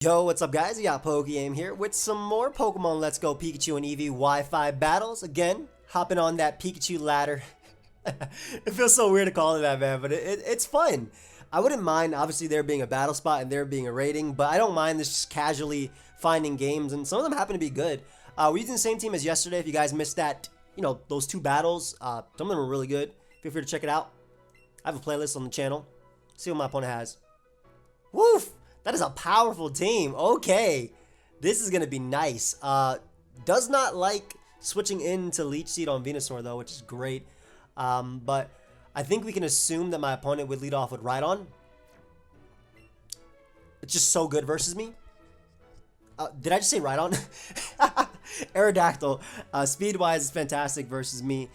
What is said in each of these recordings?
Yo, what's up guys? We got pokeaim here with some more Pokemon Let's Go Pikachu and Eevee Wi-Fi battles. Again, hopping on that Pikachu ladder. It feels so weird to call it that, man, but it's fun. I wouldn't mind, obviously, there being a battle spot and there being a rating, but I don't mind this just casually finding games, and some of them happen to be good. We're using the same team as yesterday. If you guys missed that, those two battles, some of them were really good. Feel free to check it out. I have a playlist on the channel. See what my opponent has. Woof! That is a powerful team. Okay. This is going to be nice. Does not like switching into Leech Seed on Venusaur, though, which is great. But I think we can assume that my opponent would lead off with Rhydon. It's just so good versus me. Did I just say Rhydon? Aerodactyl. Speed-wise, is fantastic versus me.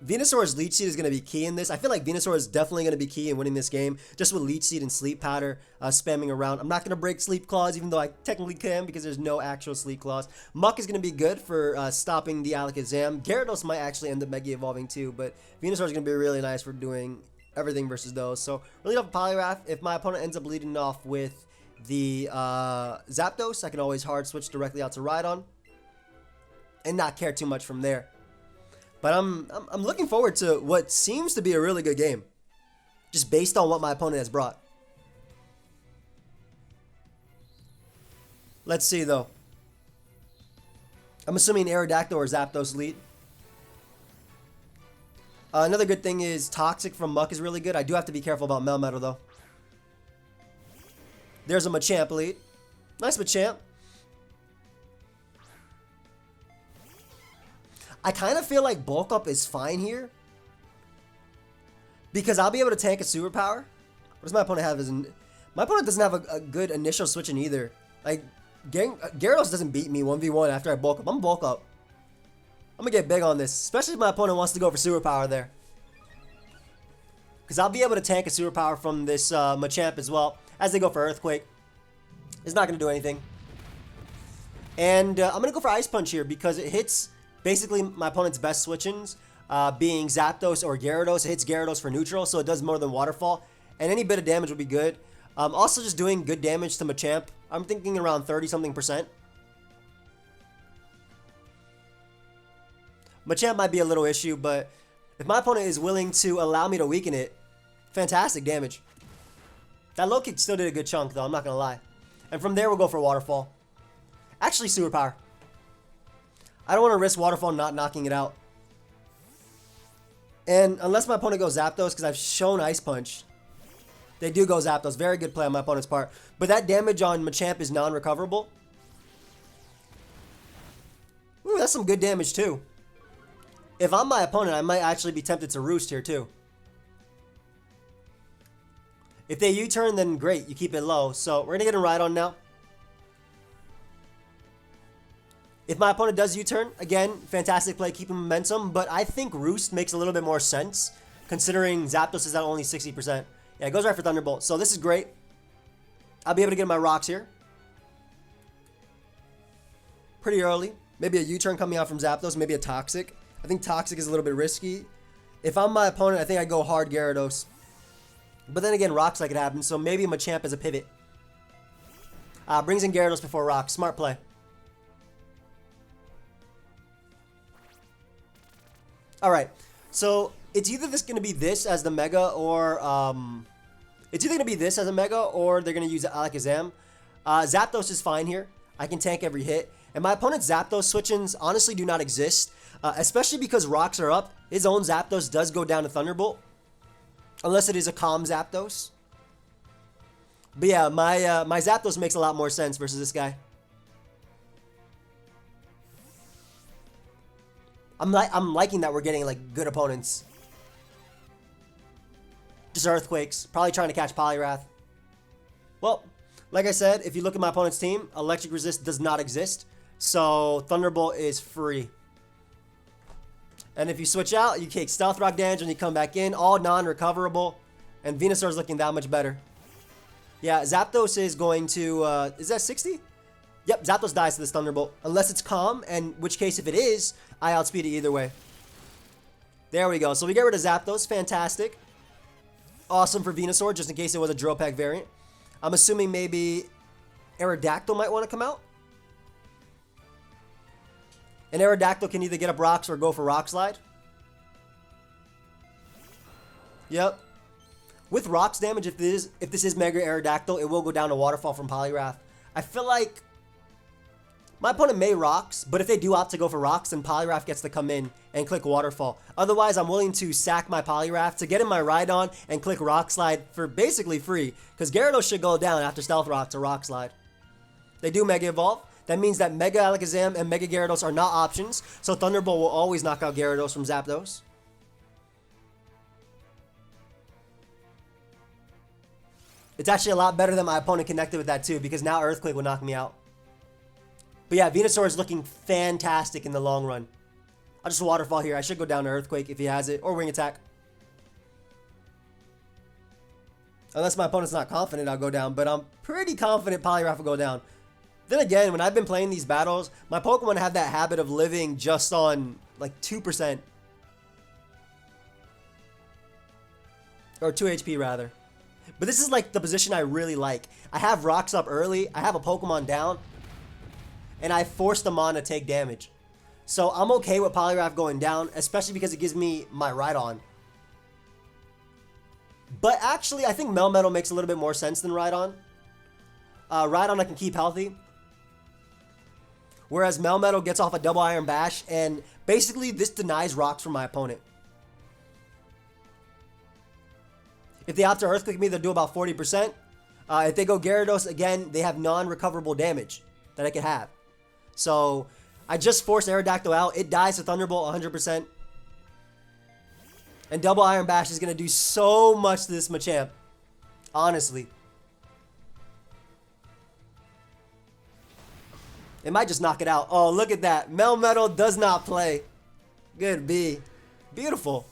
Venusaur's Leech Seed is going to be key in this. I feel like Venusaur is definitely going to be key in winning this game, just with Leech Seed and Sleep Powder spamming around. I'm not going to break Sleep Claws, even though I technically can, because there's no actual Sleep Claws. Muck is going to be good for stopping the Alakazam. Gyarados might actually end up Mega Evolving too, but Venusaur is going to be really nice for doing everything versus those. So, we'll lead off with Poliwrath. If my opponent ends up leading off with the Zapdos, I can always hard switch directly out to Rhydon and not care too much from there. But I'm looking forward to what seems to be a really good game, just based on what my opponent has brought. Let's see, though. I'm assuming Aerodactyl or Zapdos lead. Another good thing is Toxic from Muck is really good. I do have to be careful about Melmetal, though. There's a Machamp lead. Nice Machamp. I kind of feel like Bulk Up is fine here, because I'll be able to tank a Superpower. What does my opponent have? My opponent doesn't have a good initial switching either. Like, Gyarados doesn't beat me 1v1 after I Bulk Up. I'm Bulk Up. I'm going to get big on this, especially if my opponent wants to go for Superpower there. Because I'll be able to tank a Superpower from this Machamp as well, as they go for Earthquake. It's not going to do anything. And I'm going to go for Ice Punch here, because it hits basically my opponent's best switch-ins, being Zapdos or Gyarados. It hits Gyarados for neutral, so it does more than Waterfall. And any bit of damage would be good. Also just doing good damage to Machamp. I'm thinking around 30-something%. Machamp might be a little issue, but if my opponent is willing to allow me to weaken it, fantastic damage. That low kick still did a good chunk, though, I'm not going to lie. And from there, we'll go for Waterfall. Actually, Superpower. I don't want to risk Waterfall not knocking it out. And unless my opponent goes Zapdos, because I've shown Ice Punch. They do go Zapdos. Very good play on my opponent's part. But that damage on Machamp is non-recoverable. Ooh, that's some good damage too. If I'm my opponent, I might actually be tempted to Roost here too. If they U-turn, then great. You keep it low. So we're going to get a Rhydon now. If my opponent does U-turn, again, fantastic play, keeping momentum, but I think Roost makes a little bit more sense, considering Zapdos is at only 60%. Yeah, it goes right for Thunderbolt, so this is great. I'll be able to get my rocks here. Pretty early. Maybe a U-turn coming out from Zapdos, maybe a Toxic. I think Toxic is a little bit risky. If I'm my opponent, I think I go hard Gyarados. But then again, rocks like it happens, so maybe Machamp as a pivot. Brings in Gyarados before rocks. Smart play. Alright, so it's either going to be this as the Mega, or it's either going to be this as a Mega, or they're going to use Alakazam. Zapdos is fine here. I can tank every hit. And my opponent's Zapdos switch-ins honestly do not exist, especially because rocks are up. His own Zapdos does go down to Thunderbolt, unless it is a calm Zapdos. But yeah, my Zapdos makes a lot more sense versus this guy. I'm liking that we're getting like good opponents. Just Earthquakes. Probably trying to catch Poliwrath. Well, like I said, if you look at my opponent's team, Electric Resist does not exist. So Thunderbolt is free. And if you switch out, you take Stealth Rock damage when you come back in. All non-recoverable. And Venusaur is looking that much better. Yeah, Zapdos is going to... is that 60? Yep, Zapdos dies to this Thunderbolt. Unless it's calm, in which case if it is, I outspeed it either way. There we go. So we get rid of Zapdos. Fantastic. Awesome for Venusaur, just in case it was a Drill Peck variant. I'm assuming maybe Aerodactyl might want to come out. And Aerodactyl can either get up rocks or go for Rock Slide. Yep. With rocks damage, if this is Mega Aerodactyl, it will go down to Waterfall from Poliwrath. I feel like my opponent may rocks, but if they do opt to go for rocks, then Poliwrath gets to come in and click Waterfall. Otherwise, I'm willing to sack my Poliwrath to get in my Rhydon and click Rock Slide for basically free, because Gyarados should go down after Stealth Rock to Rock Slide. They do Mega Evolve. That means that Mega Alakazam and Mega Gyarados are not options, so Thunderbolt will always knock out Gyarados from Zapdos. It's actually a lot better than my opponent connected with that too, because now Earthquake will knock me out. But yeah, Venusaur is looking fantastic in the long run. I'll just Waterfall here. I should go down to Earthquake if he has it, or Wing Attack. Unless my opponent's not confident, I'll go down, but I'm pretty confident Poliwrath will go down. Then again, when I've been playing these battles, my Pokemon have that habit of living just on like 2%. Or 2 HP rather. But this is like the position I really like. I have rocks up early, I have a Pokemon down, and I force them on to take damage. So I'm okay with Poliwrath going down, especially because it gives me my Rhydon. But actually, I think Melmetal makes a little bit more sense than Rhydon. Rhydon I can keep healthy. Whereas Melmetal gets off a double Iron Bash, and basically this denies rocks from my opponent. If they opt to Earthquake me, they'll do about 40%. If they go Gyarados, again, they have non-recoverable damage that I could have. So I just forced Aerodactyl out. It dies to Thunderbolt 100%. And double Iron Bash is going to do so much to this Machamp. Honestly. It might just knock it out. Oh, look at that. Melmetal does not play. Good B. Beautiful.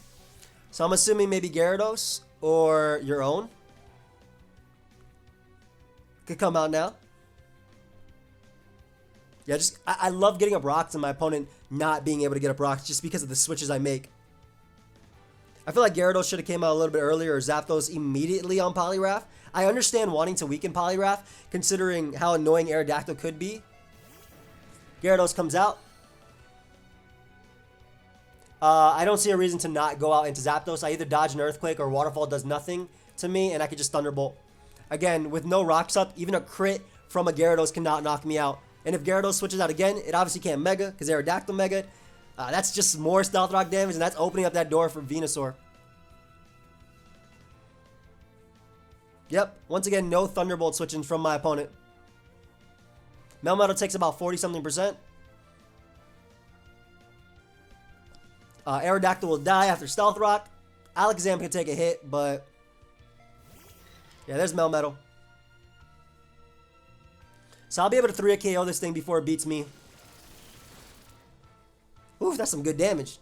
So I'm assuming maybe Gyarados or your own could come out now. Yeah, just I love getting up rocks and my opponent not being able to get up rocks just because of the switches I make. I feel like Gyarados should have came out a little bit earlier, or Zapdos immediately on Poliwrath. I understand wanting to weaken Poliwrath, considering how annoying Aerodactyl could be. Gyarados comes out. I don't see a reason to not go out into Zapdos. I either dodge an Earthquake or Waterfall does nothing to me, and I could just Thunderbolt. Again, with no rocks up, even a crit from a Gyarados cannot knock me out. And if Gyarados switches out again, it obviously can't Mega, because Aerodactyl Mega. That's just more Stealth Rock damage, and that's opening up that door for Venusaur. Yep, once again, no Thunderbolt switching from my opponent. Melmetal takes about 40-something%. Aerodactyl will die after Stealth Rock. Alakazam can take a hit, but yeah, there's Melmetal. So I'll be able to 3-hit KO this thing before it beats me. Oof, that's some good damage.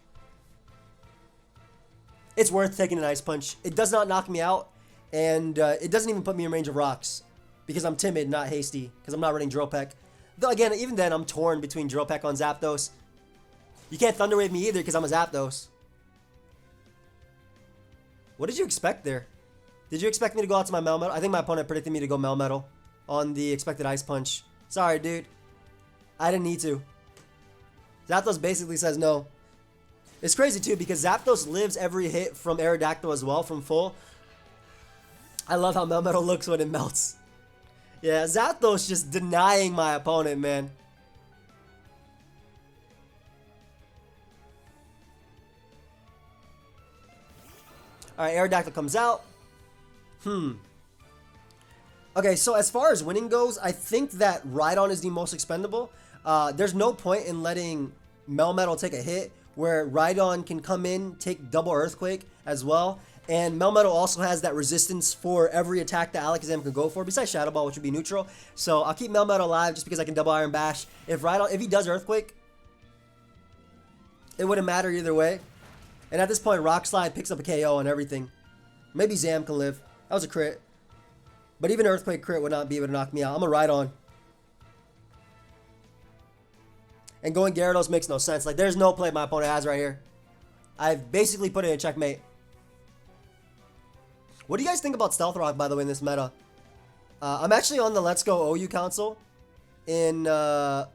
It's worth taking an Ice Punch. It does not knock me out, and it doesn't even put me in range of rocks because I'm timid, not hasty, because I'm not running Drill Peck. Though again, even then, I'm torn between Drill Peck on Zapdos. You can't Thunder Wave me either because I'm a Zapdos. What did you expect there? Did you expect me to go out to my Melmetal? I think my opponent predicted me to go Melmetal on the expected Ice Punch. Sorry, dude. I didn't need to. Zapdos basically says no. It's crazy too because Zapdos lives every hit from Aerodactyl as well, from full. I love how Melmetal looks when it melts. Yeah, Zapdos just denying my opponent, man. Alright, Aerodactyl comes out. Okay, so as far as winning goes, I think that Rhydon is the most expendable. There's no point in letting Melmetal take a hit where Rhydon can come in, take double Earthquake as well. And Melmetal also has that resistance for every attack that Alakazam can go for, besides Shadow Ball, which would be neutral. So I'll keep Melmetal alive just because I can double Iron Bash. If he does Earthquake, it wouldn't matter either way. And at this point, Rock Slide picks up a KO on everything. Maybe Zam can live. That was a crit. But even Earthquake crit would not be able to knock me out. I'm a Rhydon. And going Gyarados makes no sense. Like, there's no play my opponent has right here. I've basically put it in checkmate. What do you guys think about Stealth Rock, by the way, in this meta? I'm actually on the Let's Go OU Council in I'm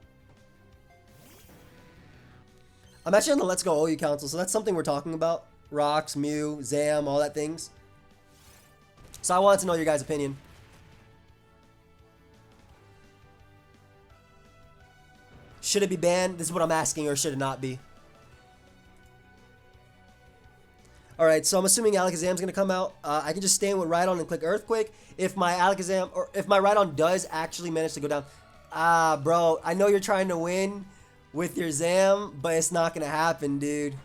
actually on the Let's Go OU Council, so that's something we're talking about. Rocks, Mew, Zam, all that things. So I wanted to know your guys' opinion. Should it be banned? This is what I'm asking, or should it not be? Alright, so I'm assuming Alakazam's gonna come out. I can just stay in with Rhydon and click Earthquake. If my Alakazam, or if my Rhydon does actually manage to go down. Bro, I know you're trying to win with your Zam, but it's not gonna happen, dude.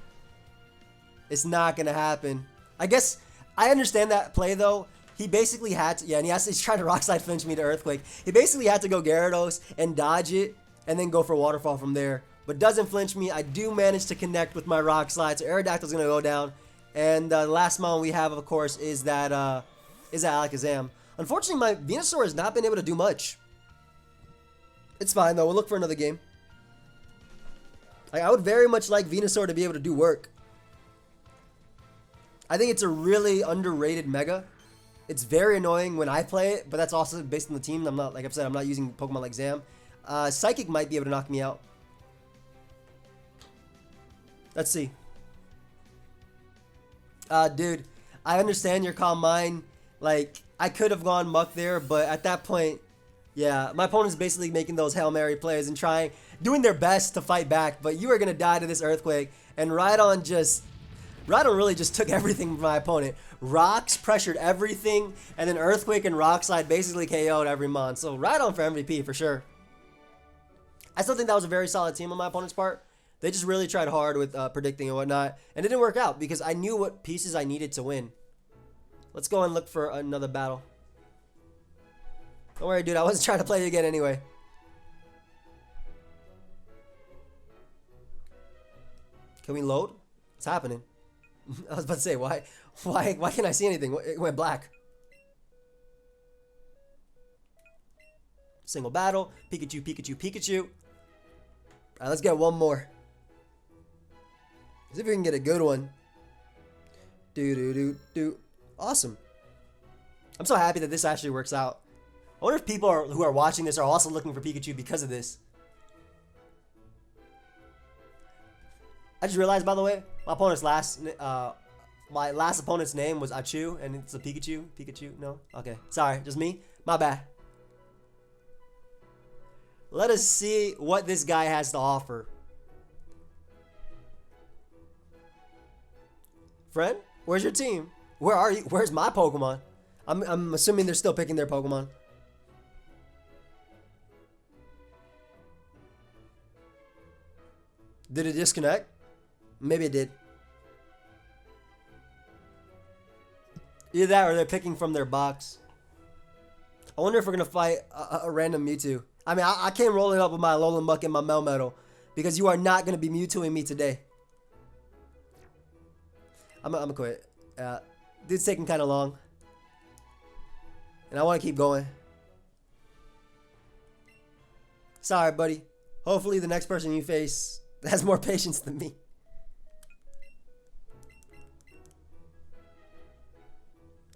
It's not gonna happen. I guess, I understand that play though. He basically had to, yeah, and he's trying to Rock Slide flinch me to Earthquake. He basically had to go Gyarados and dodge it, and then go for Waterfall from there. But doesn't flinch me. I do manage to connect with my Rock Slide, so Aerodactyl's gonna go down. And the last Mon we have, of course, is that Alakazam. Unfortunately, my Venusaur has not been able to do much. It's fine though. We'll look for another game. I would very much like Venusaur to be able to do work. I think it's a really underrated Mega. It's very annoying when I play it, but that's also based on the team. I'm not, like I've said, I'm not using Pokemon like Zam. Psychic might be able to knock me out. Let's see. Dude, I understand your Calm Mind. Like, I could have gone Muck there, but at that point, yeah, my opponent's basically making those Hail Mary plays and doing their best to fight back, but you are going to die to this Earthquake, and Rhydon really just took everything from my opponent. Rocks pressured everything, and then Earthquake and Rock Slide basically KO'd every Mon. So Rhydon for MVP for sure. I still think that was a very solid team on my opponent's part. They just really tried hard with predicting and whatnot, and it didn't work out because I knew what pieces I needed to win. Let's go and look for another battle. Don't worry, dude. I wasn't trying to play you again anyway. Can we load? What's happening? I was about to say, why can't I see anything? It went black. Single battle. Pikachu, Pikachu, Pikachu. All right, let's get one more. See if we can get a good one. Do. Awesome. I'm so happy that this actually works out. I wonder if people who are watching this are also looking for Pikachu because of this. I just realized, by the way, my last opponent's name was Achu, and it's a Pikachu. Pikachu? No? Okay. Sorry, just me. My bad. Let us see what this guy has to offer. Friend, where's your team? Where are you? Where's my Pokemon? I'm assuming they're still picking their Pokemon. Did it disconnect? Maybe it did. Either that or they're picking from their box. I wonder if we're going to fight a random Mewtwo. I mean, I can't roll it up with my Alolan Muck and my Melmetal because you are not going to be Mewtwoing me today. I'm going to quit. Dude's taking kind of long. And I want to keep going. Sorry, buddy. Hopefully the next person you face has more patience than me.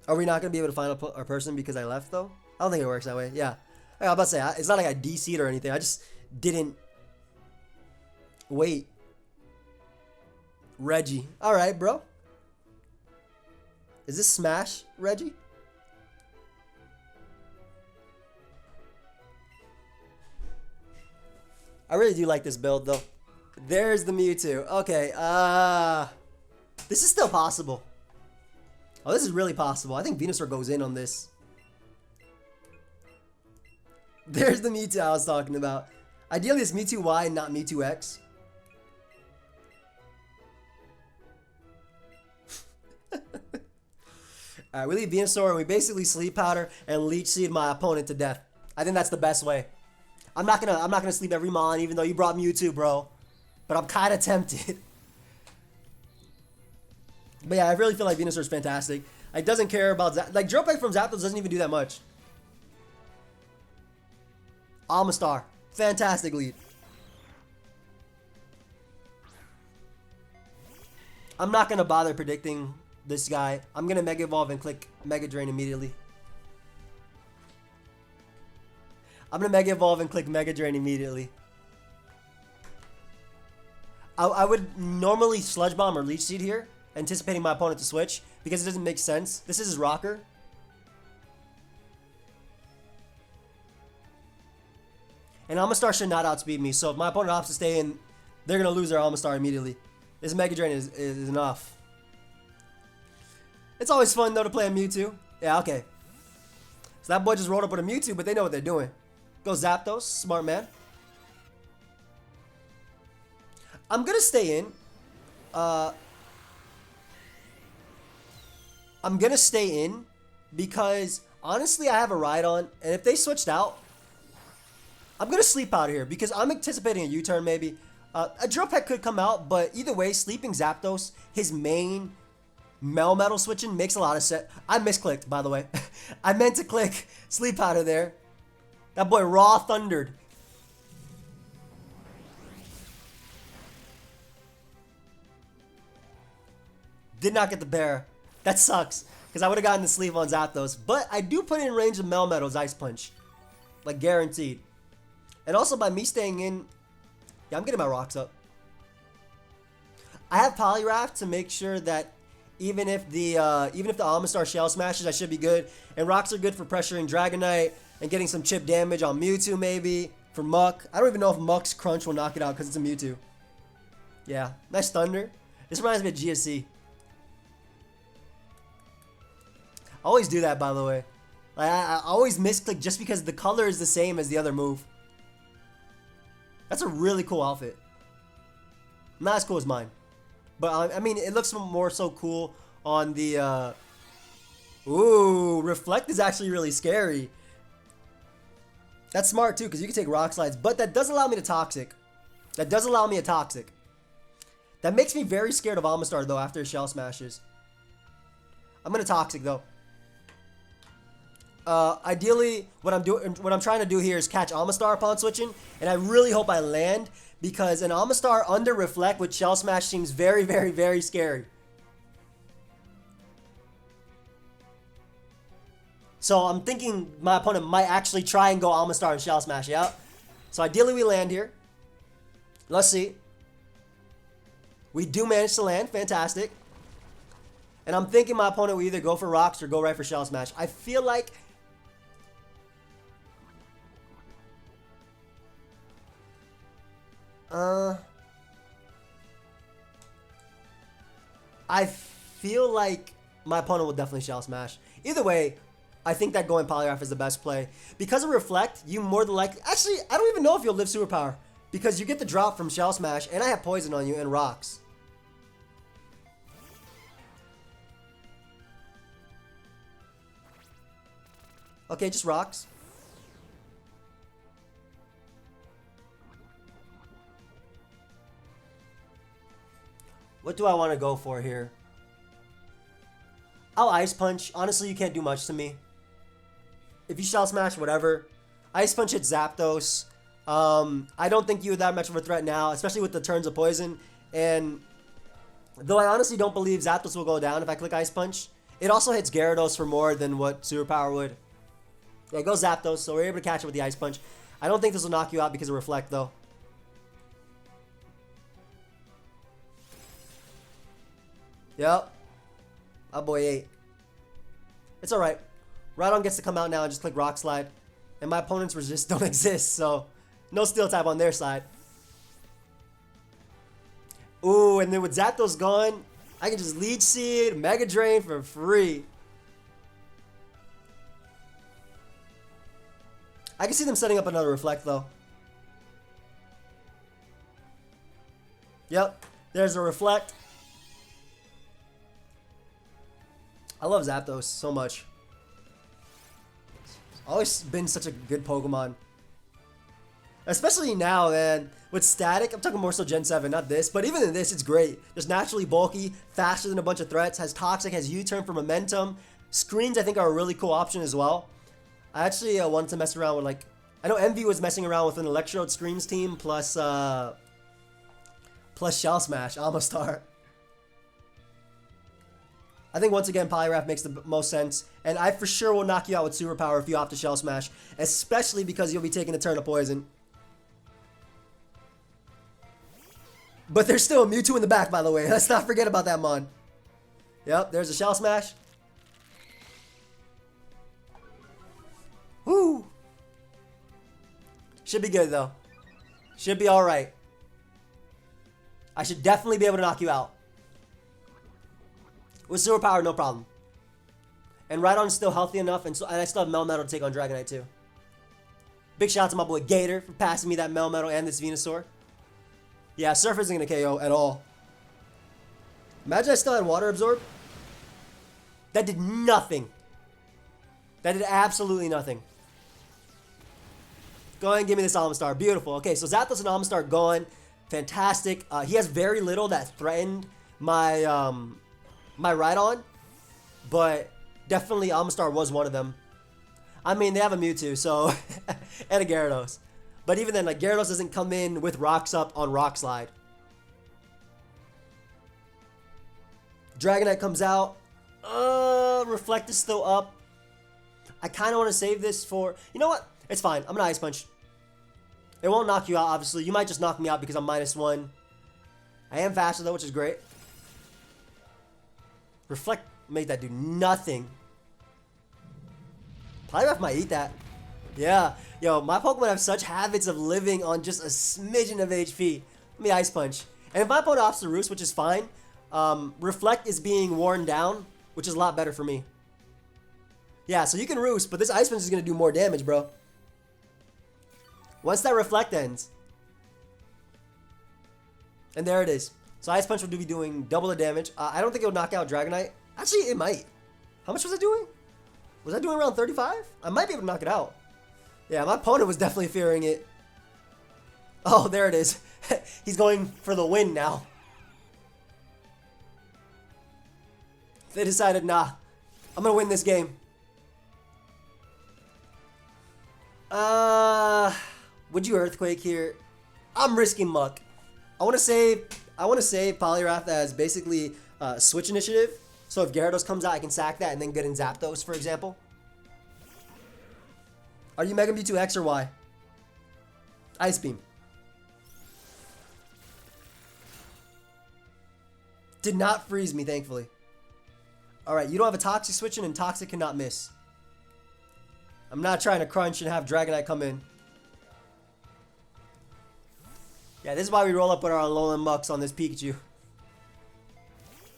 Are we not going to be able to find a person because I left, though? I don't think it works that way. Yeah. I was about to say, it's not like I DC'd or anything. I just didn't wait. Reggie. All right, bro. Is this Smash, Reggie? I really do like this build, though. There's the Mewtwo. Okay, this is still possible. Oh, this is really possible. I think Venusaur goes in on this. There's the Mewtwo I was talking about. Ideally, it's Mewtwo Y and not Mewtwo X. Alright, we leave Venusaur and we basically Sleep Powder and Leech Seed my opponent to death. I think that's the best way. I'm not gonna sleep every Mon, even though you brought Mewtwo, bro. But I'm kinda tempted. But yeah, I really feel like Venusaur's fantastic. Like, doesn't care about like Drill Peck from Zapdos doesn't even do that much. Almastar, fantastic lead. I'm not gonna bother predicting this guy. I'm gonna Mega Evolve and click Mega Drain immediately. I'm gonna Mega Evolve and click Mega Drain immediately. I would normally Sludge Bomb or Leech Seed here, anticipating my opponent to switch, because it doesn't make sense. This is his rocker. And Amistar should not outspeed me, so if my opponent opts to stay in, they're going to lose their Amistar immediately. This Mega Drain is enough. It's always fun, though, to play a Mewtwo. Yeah, okay. So that boy just rolled up with a Mewtwo, but they know what they're doing. Go Zapdos, smart man. I'm going to stay in. I'm going to stay in because, honestly, I have a Rhydon, and if they switched out, I'm going to sleep out here because I'm anticipating a U-turn maybe. A Drill Peck could come out, but either way, sleeping Zapdos, his main Melmetal switching makes a lot of sense. I misclicked, by the way. I meant to click Sleep Powder there. That boy raw thundered. Did not get the bear. That sucks, because I would have gotten the sleep on Zapdos. But I do put in range of Melmetal's Ice Punch. Like, guaranteed. And also, by me staying in, yeah, I'm getting my rocks up. I have Poliwrath to make sure that even if the Amistar Shell smashes, I should be good. And rocks are good for pressuring Dragonite and getting some chip damage on Mewtwo maybe. For Muck. I don't even know if Muck's Crunch will knock it out because it's a Mewtwo. Yeah, nice Thunder. This reminds me of GSC. I always do that, by the way. I always misclick just because the color is the same as the other move. That's a really cool outfit. Not as cool as mine. But, I mean, it looks more so cool on the, Ooh, Reflect is actually really scary. That's smart, too, because you can take Rock Slides. But that does allow me to Toxic. That does allow me a Toxic. That makes me very scared of Amistar, though, after Shell Smashes. I'm going to Toxic, though. Ideally, what I'm trying to do here is catch Amistar upon switching, and I really hope I land because an Amistar under Reflect with Shell Smash seems very, very, very scary. So I'm thinking my opponent might actually try and go Amistar and Shell Smash, yeah? So ideally we land here. Let's see. We do manage to land, fantastic. And I'm thinking my opponent will either go for Rocks or go right for Shell Smash. I feel like I feel like my opponent will definitely Shell Smash. Either way, I think that going Poliwrath is the best play. Because of Reflect, you more than likely... Actually, I don't even know if you'll live Superpower. Because you get the drop from Shell Smash, and I have Poison on you and Rocks. Okay, just Rocks. What do I want to go for here? I'll Ice Punch. Honestly, you can't do much to me. If you Shell Smash, whatever. Ice Punch hits Zapdos. I don't think you're that much of a threat now, especially with the turns of Poison. And though I honestly don't believe Zapdos will go down if I click Ice Punch, it also hits Gyarados for more than what Superpower would. Yeah, go Zapdos, so we're able to catch it with the Ice Punch. I don't think this will knock you out because of Reflect, though. Yep. Oh boy, 8. It's alright. Rhydon gets to come out now and just click Rock Slide. And my opponent's Resist don't exist, so no Steel type on their side. Ooh, and then with Zapdos gone, I can just Leech Seed, Mega Drain for free. I can see them setting up another Reflect, though. Yep, there's a Reflect. I love Zapdos so much. Always been such a good Pokemon. Especially now, man. With Static, I'm talking more so Gen 7, not this. But even in this, it's great. Just naturally bulky, faster than a bunch of threats. Has Toxic, has U-turn for momentum. Screens, I think, are a really cool option as well. I actually wanted to mess around with, like... I know Envy was messing around with an Electrode Screens team plus Shell Smash, Amistar. I think once again Poliwrath makes the most sense, and I for sure will knock you out with Superpower if you opt to Shell Smash, especially because you'll be taking a turn of Poison. But there's still a Mewtwo in the back, by the way. Let's not forget about that, Mon. Yep, there's a Shell Smash. Woo! Should be good, though. Should be alright. I should definitely be able to knock you out. With Superpower, no problem. And Rhydon is still healthy enough, and I still have Melmetal to take on Dragonite, too. Big shout out to my boy Gator for passing me that Melmetal and this Venusaur. Yeah, Surf isn't going to KO at all. Imagine I still had Water Absorb. That did nothing. That did absolutely nothing. Go ahead and give me this Amistar. Beautiful. Okay, so Zapdos and Amistar gone. Fantastic. He has very little that threatened my my Rhydon, but definitely Amistar was one of them. I mean, they have a Mewtwo, so and a Gyarados. But even then, like, Gyarados doesn't come in with Rocks Up on Rock Slide. Dragonite comes out. Reflect is still up. I kind of want to save this for... You know what? It's fine. I'm going to Ice Punch. It won't knock you out, obviously. You might just knock me out because I'm -1. I am faster, though, which is great. Reflect made that do nothing. Poliwrath might eat that. Yeah. Yo, my Pokemon have such habits of living on just a smidgen of HP. Let me Ice Punch. And if my opponent opts to Roost, which is fine, Reflect is being worn down, which is a lot better for me. Yeah, so you can Roost, but this Ice Punch is going to do more damage, bro. Once that Reflect ends. And there it is. So Ice Punch will be doing double the damage. I don't think it'll knock out Dragonite. Actually, it might. How much was I doing? Was I doing around 35? I might be able to knock it out. Yeah, my opponent was definitely fearing it. Oh, there it is. He's going for the win now. They decided, nah, I'm going to win this game. Would you Earthquake here? I'm risking Muck. I want to save Poliwrath as basically switch initiative. So if Gyarados comes out, I can sack that and then get in Zapdos, for example. Are you Mega Mewtwo X or Y? Ice Beam. Did not freeze me, thankfully. Alright, you don't have a Toxic switching, and Toxic cannot miss. I'm not trying to crunch and have Dragonite come in. Yeah, this is why we roll up with our Alolan Mucks on this Pikachu.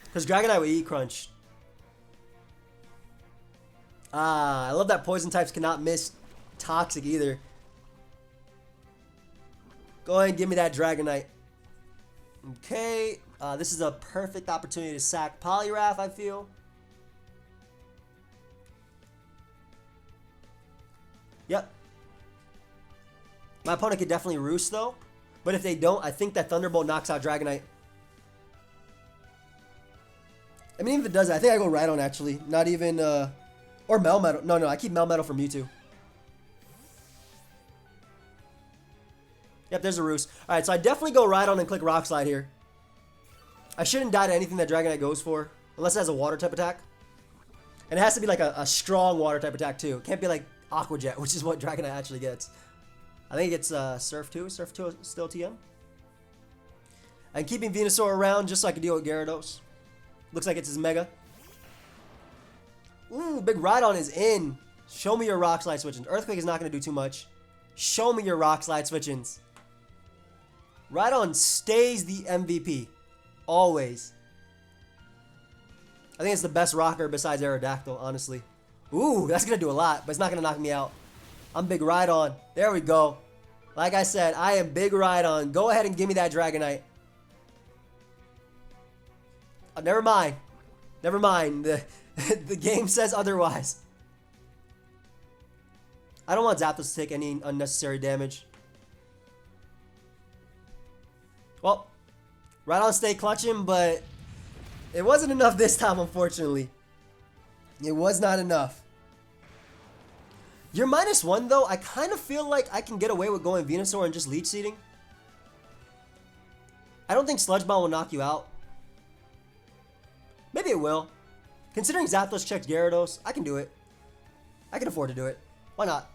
Because Dragonite will eat crunch. I love that poison types cannot miss Toxic either. Go ahead and give me that Dragonite. Okay. This is a perfect opportunity to sack Poliwrath, I feel. Yep. My opponent could definitely Roost, though. But if they don't, I think that Thunderbolt knocks out Dragonite. I mean, even if it does, I think I go Rhydon, actually. Not even, or Melmetal. No, I keep Melmetal for Mewtwo. Yep, there's a Roost. Alright, so I definitely go Rhydon and click Rock Slide here. I shouldn't die to anything that Dragonite goes for. Unless it has a Water type attack. And it has to be like a strong Water type attack, too. It can't be like Aqua Jet, which is what Dragonite actually gets. I think it gets Surf 2. Surf 2 still TM. I'm keeping Venusaur around just so I can deal with Gyarados. Looks like it's his Mega. Ooh, big Rhydon is in. Show me your Rock Slide switchings. Earthquake is not going to do too much. Show me your Rock Slide switchings. Rhydon stays the MVP. Always. I think it's the best rocker besides Aerodactyl, honestly. Ooh, that's going to do a lot, but it's not going to knock me out. I'm big Rhydon. There we go. Like I said, I am big Rhydon. Go ahead and give me that Dragonite. Never mind. Never mind. The game says otherwise. I don't want Zapdos to take any unnecessary damage. Well, Rhydon stay clutching, but it wasn't enough this time, unfortunately. It was not enough. You're -1, though. I kind of feel like I can get away with going Venusaur and just Leech Seeding. I don't think Sludge Bomb will knock you out. Maybe it will. Considering Zapdos checked Gyarados, I can do it. I can afford to do it. Why not?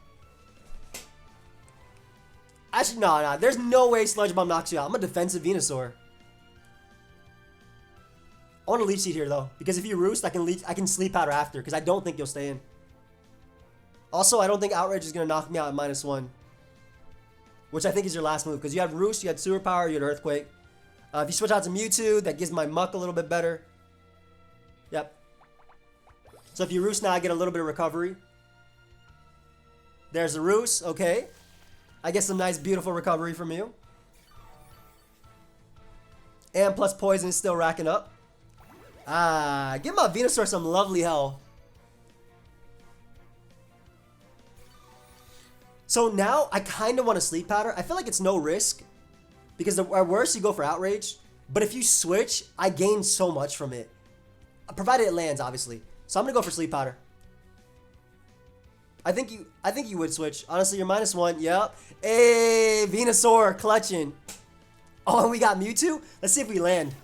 Actually, no. There's no way Sludge Bomb knocks you out. I'm a defensive Venusaur. I want to Leech Seed here, though. Because if you Roost, I can Sleep Powder after. Because I don't think you'll stay in. Also, I don't think Outrage is going to knock me out at -1. Which I think is your last move. Because you had Roost, you had Sewer Power, you had Earthquake. If you switch out to Mewtwo, that gives my Muck a little bit better. Yep. So if you Roost now, I get a little bit of recovery. There's the Roost. Okay. I get some nice, beautiful recovery from you. And plus Poison is still racking up. Give my Venusaur some lovely health. So now I kind of want to Sleep Powder. I feel like it's no risk. Because at worst you go for Outrage. But if you switch, I gain so much from it. Provided it lands, obviously. So I'm going to go for Sleep Powder. I think you would switch. Honestly, you're -1. Yep. Hey, Venusaur clutching. Oh, and we got Mewtwo? Let's see if we land.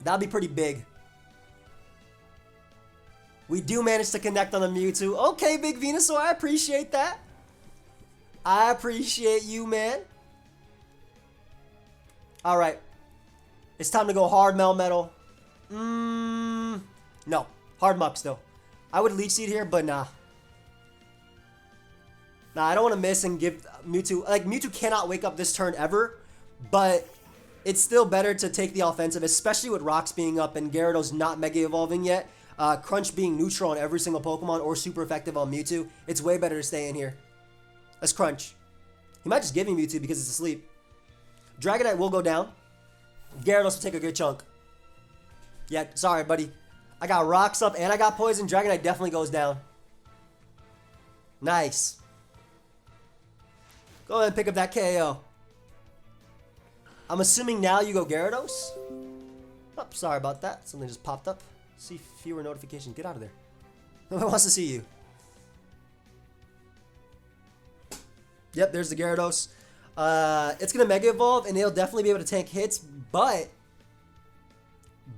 That'll be pretty big. We do manage to connect on the Mewtwo. Okay, big Venusaur, I appreciate that. I appreciate you, man. Alright. It's time to go hard Melmetal. No. Hard Muck still. I would Leech Seed here, but nah. Nah, I don't want to miss and give Mewtwo... Like, Mewtwo cannot wake up this turn ever. But it's still better to take the offensive, especially with Rocks being up and Gyarados not Mega Evolving yet. Crunch being neutral on every single Pokemon or super effective on Mewtwo. It's way better to stay in here. Let's Crunch. He might just give me Mewtwo because it's asleep. Dragonite will go down. Gyarados will take a good chunk. Yeah, sorry, buddy. I got Rocks up and I got Poison. Dragonite definitely goes down. Nice. Go ahead and pick up that KO. I'm assuming now you go Gyarados. Oh, sorry about that. Something just popped up. See fewer notifications. Get out of there. Nobody wants to see you. Yep, there's the Gyarados. It's going to Mega Evolve, and it'll definitely be able to tank hits, but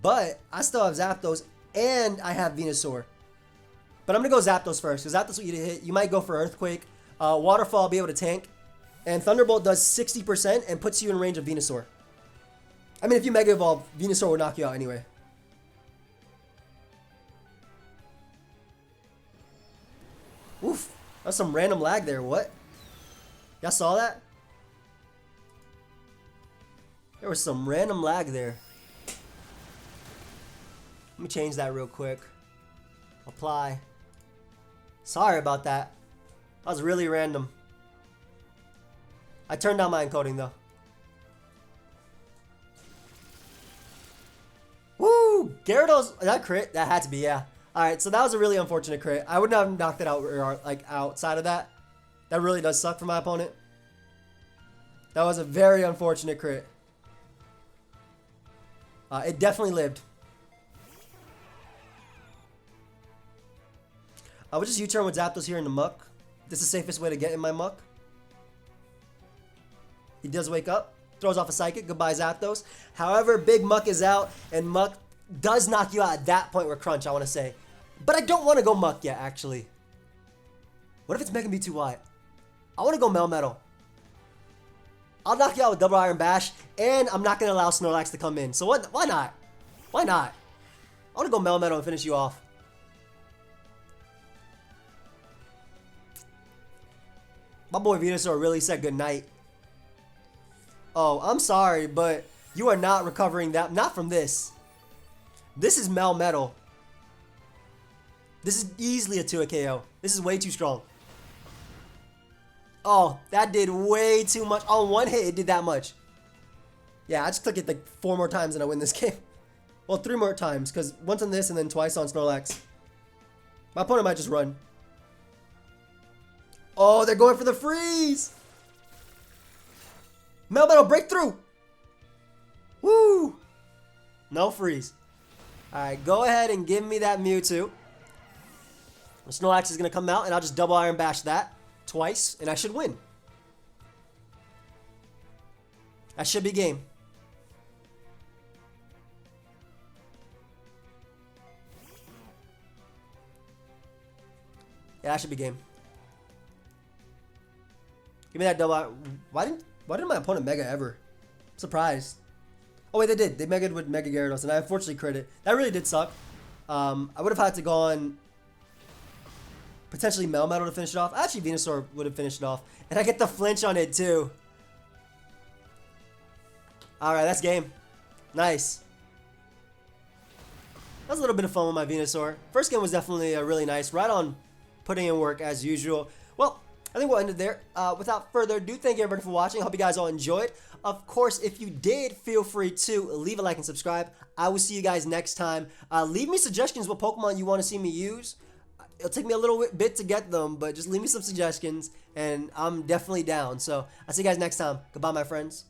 I still have Zapdos, and I have Venusaur. But I'm going to go Zapdos first, because Zapdos will eat a hit. You might go for Earthquake. Waterfall will be able to tank. And Thunderbolt does 60% and puts you in range of Venusaur. I mean, if you Mega Evolve, Venusaur will knock you out anyway. Oof. That's some random lag there. What? Y'all saw that? There was some random lag there. Let me change that real quick. Apply. Sorry about that. That was really random. I turned down my encoding though. Woo! Gyarados, that crit? That had to be, yeah. Alright, so that was a really unfortunate crit. I would not have knocked it out like outside of that. That really does suck for my opponent. That was a very unfortunate crit. It definitely lived. I would just U-turn with Zapdos here in the Muck. This is the safest way to get in my Muck. He does wake up, throws off a Psychic. Goodbye, Zapdos. However, Big Muck is out, and Muck does knock you out at that point with Crunch, I want to say. But I don't want to go Muck yet, actually. What if it's Mega Mewtwo White? I want to go Melmetal. I'll knock you out with Double Iron Bash, and I'm not going to allow Snorlax to come in. So what? Why not? Why not? I want to go Melmetal and finish you off. My boy Venusaur really said goodnight. Oh, I'm sorry, but you are not recovering that. Not from this. This is Melmetal. This is easily a 2 KO. This is way too strong. Oh, that did way too much. On one hit, it did that much. Yeah, I just click it like 4 more times and I win this game. Well, 3 more times, because once on this and then twice on Snorlax. My opponent might just run. Oh, they're going for the freeze! Melmetal breakthrough! Woo! No freeze. Alright, go ahead and give me that Mewtwo. Snorlax is going to come out, and I'll just Double Iron Bash that twice, and I should win. That should be game. Yeah, that should be game. Give me that double. Why didn't my opponent Mega ever? I'm surprised. Oh wait, they did. They Mega'd with Mega Gyarados, and I unfortunately crit it. That really did suck. I would have had to go on potentially Melmetal to finish it off. Actually, Venusaur would have finished it off. And I get the flinch on it too. Alright, that's game. Nice. That was a little bit of fun with my Venusaur. First game was definitely really nice. Rhydon putting in work as usual. Well, I think we'll end it there. Without further ado, thank you everybody for watching. I hope you guys all enjoyed. Of course, if you did, feel free to leave a like and subscribe. I will see you guys next time. Leave me suggestions what Pokemon you want to see me use. It'll take me a little bit to get them, but just leave me some suggestions, and I'm definitely down. So, I'll see you guys next time. Goodbye, my friends.